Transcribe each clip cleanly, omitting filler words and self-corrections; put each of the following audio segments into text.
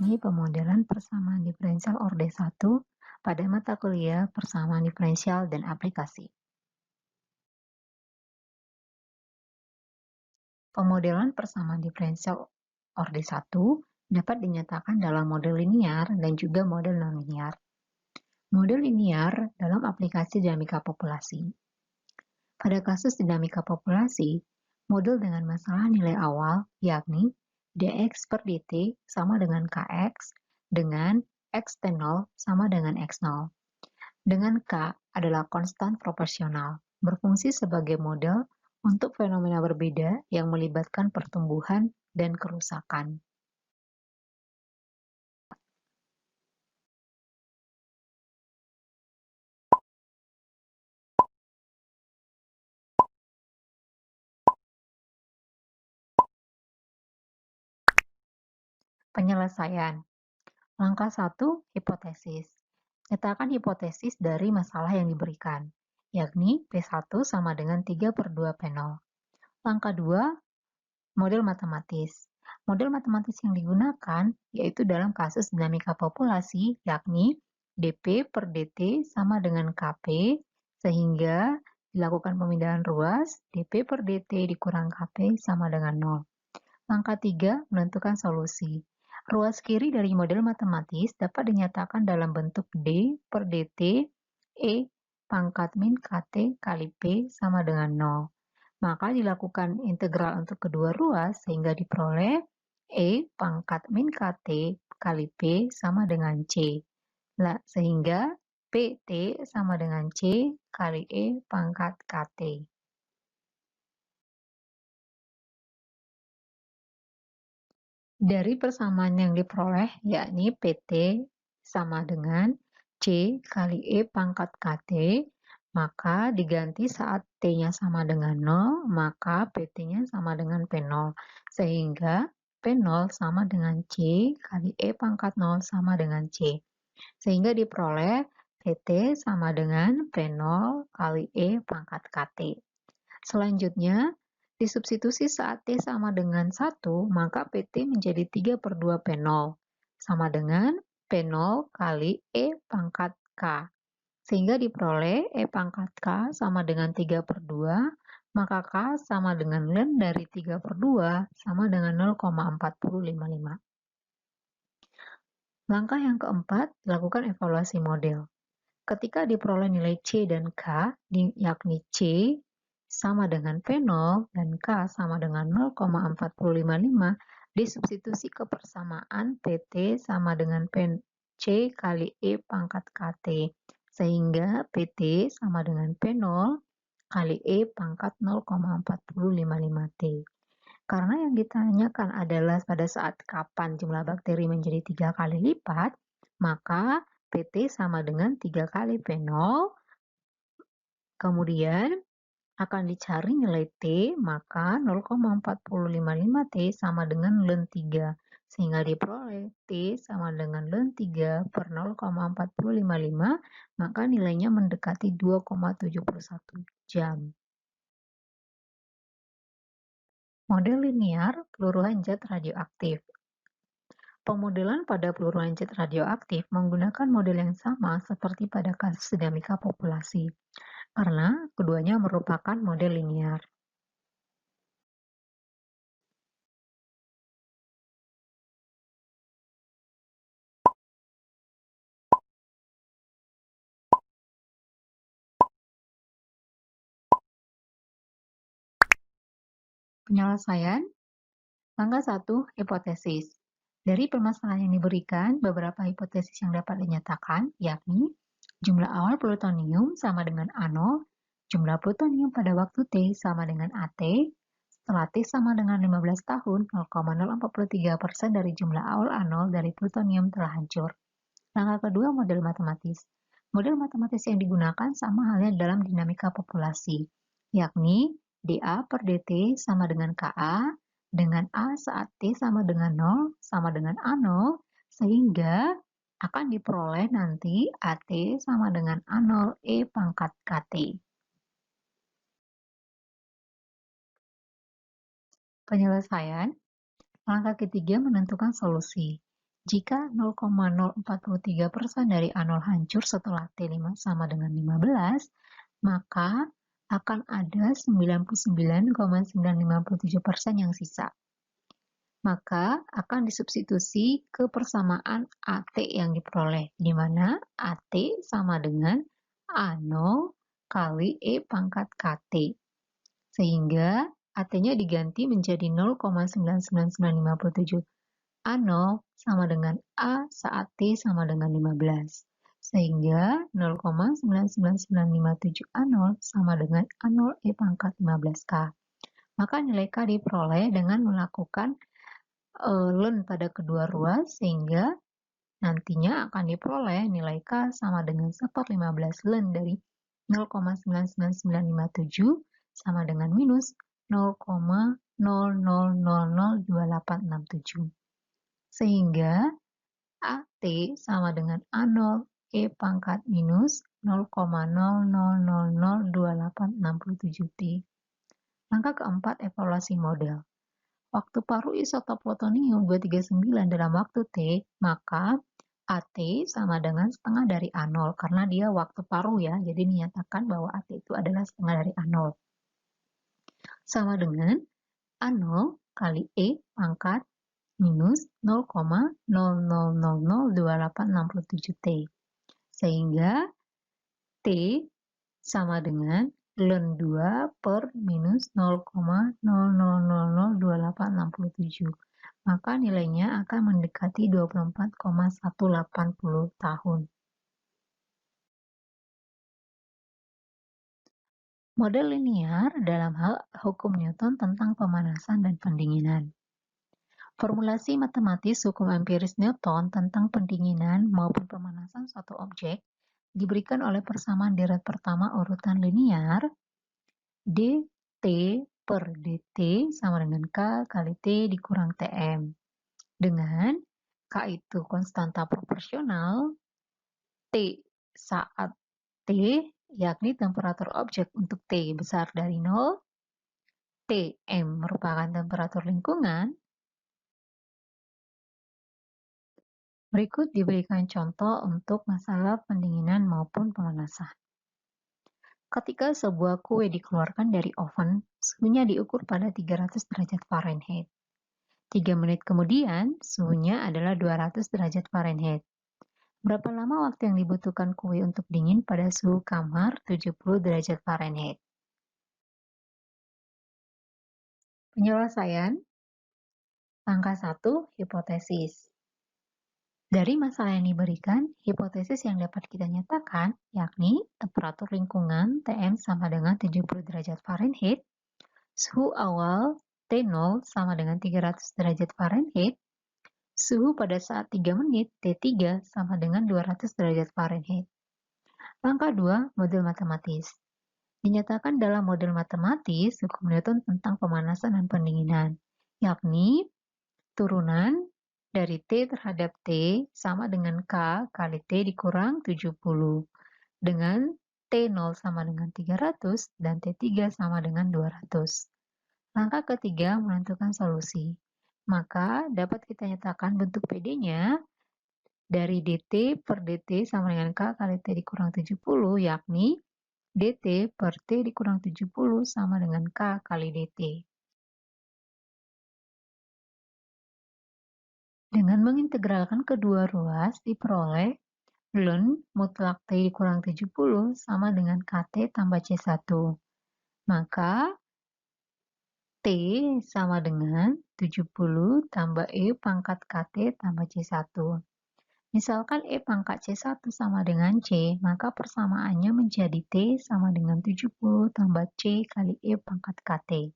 yakni pemodelan persamaan diferensial orde 1 pada mata kuliah persamaan diferensial dan aplikasi. Pemodelan persamaan diferensial orde 1 dapat dinyatakan dalam model linear dan juga model nonlinear. Model linear dalam aplikasi dinamika populasi. Pada kasus dinamika populasi, model dengan masalah nilai awal yakni dx per dt sama dengan kx dengan x0 sama dengan x0. Dengan k adalah konstan proporsional, berfungsi sebagai model untuk fenomena berbeda yang melibatkan pertumbuhan dan kerusakan. Penyelesaian. Langkah 1, hipotesis. Nyatakan hipotesis dari masalah yang diberikan, yakni P1 sama dengan 3/2 P0. Langkah 2, model matematis. Model matematis yang digunakan yaitu dalam kasus dinamika populasi, yakni dP per dt sama dengan Kp, sehingga dilakukan pemindahan ruas, dP per dt dikurang Kp sama dengan 0. Langkah 3, menentukan solusi. Ruas kiri dari model matematis dapat dinyatakan dalam bentuk D per dt E pangkat min Kt kali P sama dengan 0. Maka dilakukan integral untuk kedua ruas sehingga diperoleh E pangkat min Kt kali P sama dengan C. Sehingga PT sama dengan C kali E pangkat Kt. Dari persamaan yang diperoleh, yakni PT sama dengan C kali E pangkat KT, maka diganti saat T-nya sama dengan 0, maka PT-nya sama dengan P0. Sehingga P0 sama dengan C kali E pangkat 0 sama dengan C. Sehingga diperoleh PT sama dengan P0 kali E pangkat KT. Selanjutnya, disubstitusi saat T sama dengan 1, maka PT menjadi 3/2 P0, sama dengan P0 kali E pangkat K. Sehingga diperoleh E pangkat K sama dengan 3/2, maka K sama dengan ln dari 3/2 sama dengan 0,4055. Langkah yang keempat, lakukan evaluasi model. Ketika diperoleh nilai C dan K, yakni C sama dengan P0 dan K sama dengan 0,4055, disubstitusi ke persamaan PT sama dengan C kali E pangkat KT, sehingga PT sama dengan P0 kali E pangkat 0,4055T. Karena yang ditanyakan adalah pada saat kapan jumlah bakteri menjadi 3 kali lipat, maka PT sama dengan 3 kali P0, kemudian akan dicari nilai T, maka 0,4055T sama dengan ln 3, sehingga diperoleh T sama dengan ln 3 per 0,4055, maka nilainya mendekati 2,71 jam. Model linear peluru hanjat radioaktif. Pemodelan pada peluru hanjat radioaktif menggunakan model yang sama seperti pada kasus dinamika populasi, karena keduanya merupakan model linear. Penyelesaian. Langkah 1, hipotesis. Dari permasalahan yang diberikan, beberapa hipotesis yang dapat dinyatakan, yakni jumlah awal plutonium sama dengan A0, jumlah plutonium pada waktu T sama dengan AT, setelah T sama dengan 15 tahun, 0,043% dari jumlah awal A0 dari plutonium telah hancur. Langkah kedua, model matematis. Model matematis yang digunakan sama halnya dalam dinamika populasi, yakni dA per dt sama dengan Ka, dengan A saat T sama dengan 0 sama dengan A0, sehingga akan diperoleh nanti AT sama dengan A0 E pangkat KT. Penyelesaian. Langkah ketiga, menentukan solusi. Jika 0,043% dari A0 hancur setelah T5 sama dengan 15, maka akan ada 99,957% yang sisa. Maka akan disubstitusi ke persamaan AT yang diperoleh, di mana AT sama dengan A0 kali E pangkat KT. Sehingga AT-nya diganti menjadi 0,99957. A0 sama dengan A saat T sama dengan 15. Sehingga 0,99957 A0 sama dengan A0 E pangkat 15K. Maka nilai K diperoleh dengan melakukan ln pada kedua ruas, sehingga nantinya akan diperoleh nilai K sama dengan 1/15 ln dari 0,99957 sama dengan minus 0,00002867. Sehingga AT sama dengan A0 E pangkat minus 0,00002867T. Langkah keempat, evaluasi model. Waktu paruh isotop plutonium 239 dalam waktu T, maka AT sama dengan setengah dari A0, karena dia waktu paruh ya, jadi dinyatakan bahwa AT itu adalah setengah dari A0. Sama dengan A0 kali E pangkat minus 0,00002867T. Sehingga T sama dengan ln 2 per minus 0,00002867. Maka nilainya akan mendekati 24,180 tahun. Model linear dalam hal hukum Newton tentang pemanasan dan pendinginan. Formulasi matematis hukum empiris Newton tentang pendinginan maupun pemanasan suatu objek diberikan oleh persamaan deret pertama urutan linear dt per dt sama dengan K kali T dikurang Tm. Dengan K itu konstanta proporsional, T saat T yakni temperatur objek untuk T besar dari 0, Tm merupakan temperatur lingkungan. Berikut diberikan contoh untuk masalah pendinginan maupun pemanasan. Ketika sebuah kue dikeluarkan dari oven, suhunya diukur pada 300 derajat Fahrenheit. 3 menit kemudian, suhunya adalah 200 derajat Fahrenheit. Berapa lama waktu yang dibutuhkan kue untuk dingin pada suhu kamar 70 derajat Fahrenheit? Penyelesaian. Langkah 1, hipotesis. Dari masalah yang diberikan, hipotesis yang dapat kita nyatakan yakni temperatur lingkungan Tm sama dengan 70 derajat Fahrenheit, suhu awal T0 sama dengan 300 derajat Fahrenheit, suhu pada saat 3 menit T3 sama dengan 200 derajat Fahrenheit. Langkah 2, model matematis. Dinyatakan dalam model matematis hukum Newton tentang pemanasan dan pendinginan, yakni turunan dari T terhadap T sama dengan K kali T dikurang 70, dengan T0 sama dengan 300 dan T3 sama dengan 200. Langkah ketiga, menentukan solusi. Maka dapat kita nyatakan bentuk PD-nya dari dt per dt sama dengan K kali T dikurang 70, yakni dt per T dikurang 70 sama dengan K kali dt. Dengan mengintegralkan kedua ruas diperoleh ln mutlak T dikurang 70 sama dengan KT tambah C1. Maka T sama dengan 70 tambah E pangkat KT tambah C1. Misalkan E pangkat C1 sama dengan C, maka persamaannya menjadi T sama dengan 70 tambah C kali E pangkat KT.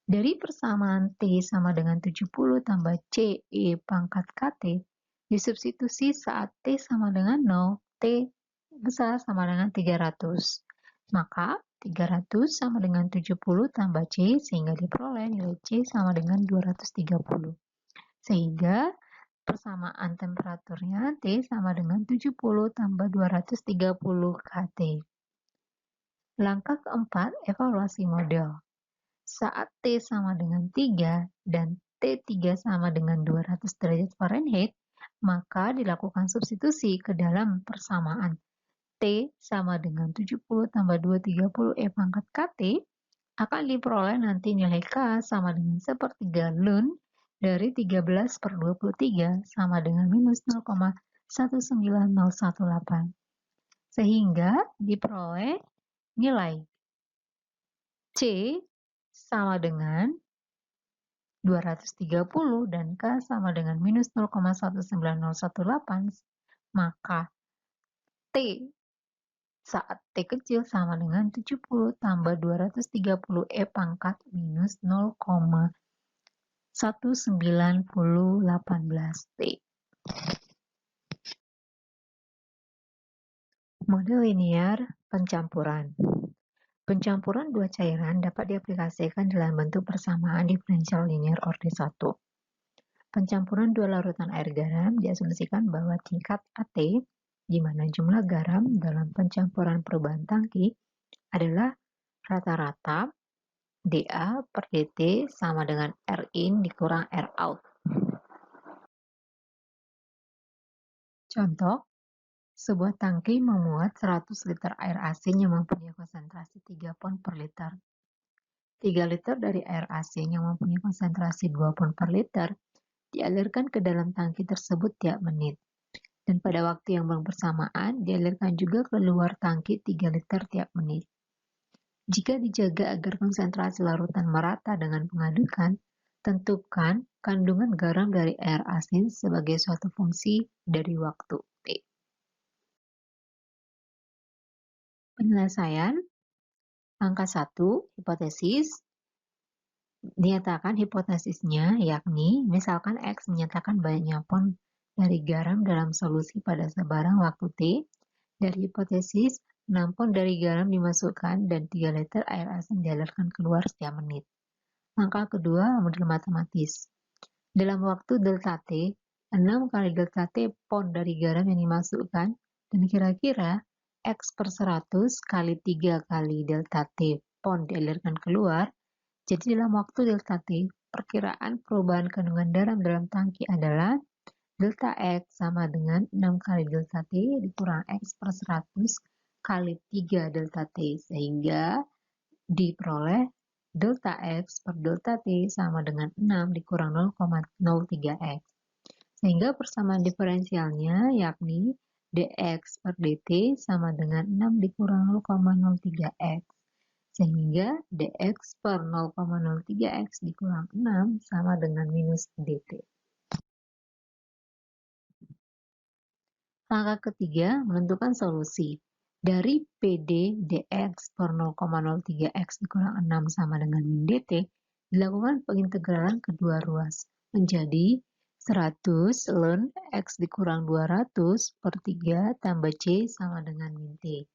Dari persamaan T sama dengan 70 tambah C E pangkat KT, disubstitusi saat T sama dengan 0, T besar sama dengan 300. Maka 300 sama dengan 70 tambah C, sehingga diperoleh nilai C sama dengan 230. Sehingga persamaan temperaturnya T sama dengan 70 tambah 230 KT. Langkah keempat, evaluasi model. Saat T sama dengan 3 dan T T3 sama dengan 200 derajat Fahrenheit, maka dilakukan substitusi ke dalam persamaan T sama dengan 70 tambah 230 E pangkat KT, akan diperoleh nanti nilai K sama dengan sepertiga ln dari 13/23 sama dengan minus 0,19018. Sehingga diperoleh nilai C sama dengan 230 dan K sama dengan minus 0,19018, maka T saat T kecil sama dengan 70 tambah 230 E pangkat minus 0,19018 T. Model linear pencampuran. Pencampuran dua cairan dapat diaplikasikan dalam bentuk persamaan diferensial linear orde 1. Pencampuran dua larutan air garam diasumsikan bahwa tingkat AT, di mana jumlah garam dalam pencampuran perubahan tangki adalah rata-rata dA per dt sama dengan R in dikurang R out. Contoh, sebuah tangki memuat 100 liter air asin yang mempunyai konsentrasi 3 pon per liter. 3 liter dari air asin yang mempunyai konsentrasi 2 pon per liter dialirkan ke dalam tangki tersebut tiap menit. Dan pada waktu yang bersamaan, dialirkan juga ke luar tangki 3 liter tiap menit. Jika dijaga agar konsentrasi larutan merata dengan pengadukan, tentukan kandungan garam dari air asin sebagai suatu fungsi dari waktu T. Penyelesaian angka 1, hipotesis. Dinyatakan hipotesisnya, yakni misalkan X menyatakan banyaknya pon dari garam dalam solusi pada sebarang waktu T. Dari hipotesis, 6 pon dari garam dimasukkan dan 3 liter air asin dialirkan keluar setiap menit. Angka kedua, model matematis. Dalam waktu delta T, 6 kali delta T pon dari garam yang dimasukkan, dan kira-kira X per 100 kali 3 kali delta T pon dialirkan keluar. Jadi dalam waktu delta T, perkiraan perubahan kandungan garam dalam tangki adalah delta X sama dengan 6 kali delta T dikurang X per 100 kali 3 delta T, sehingga diperoleh delta X per delta T sama dengan 6 dikurang 0,03 X. Sehingga persamaan diferensialnya yakni dx per dt sama dengan 6 dikurang 0,03 X. Sehingga dx per 0,03 X dikurang 6 sama dengan minus dt. Langkah ketiga, menentukan solusi. Dari PD dx per 0,03 X dikurang 6 sama dengan min dt, dilakukan pengintegralan kedua ruas menjadi 100 ln X dikurang 200 per 3 tambah C sama dengan min T.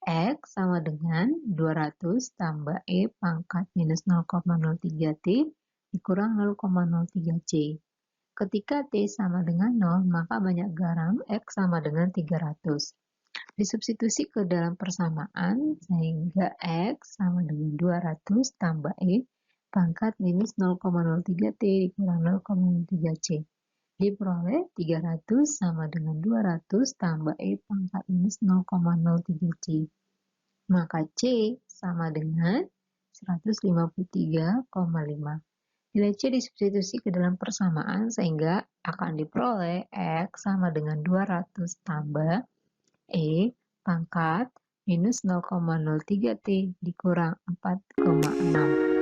X sama dengan 200 tambah E pangkat minus 0,03 T dikurang 0,03 C. Ketika T sama dengan 0, maka banyak garam X sama dengan 300. Disubstitusi ke dalam persamaan, sehingga X sama dengan 200 tambah E pangkat minus 0,03 T dikurang 0,03 C. Diperoleh 300 sama dengan 200 tambah E pangkat minus 0,03 C. Maka C sama dengan 153,5. Nilai C disubstitusi ke dalam persamaan sehingga akan diperoleh X sama dengan 200 tambah E pangkat minus 0,03 T dikurang 4,6.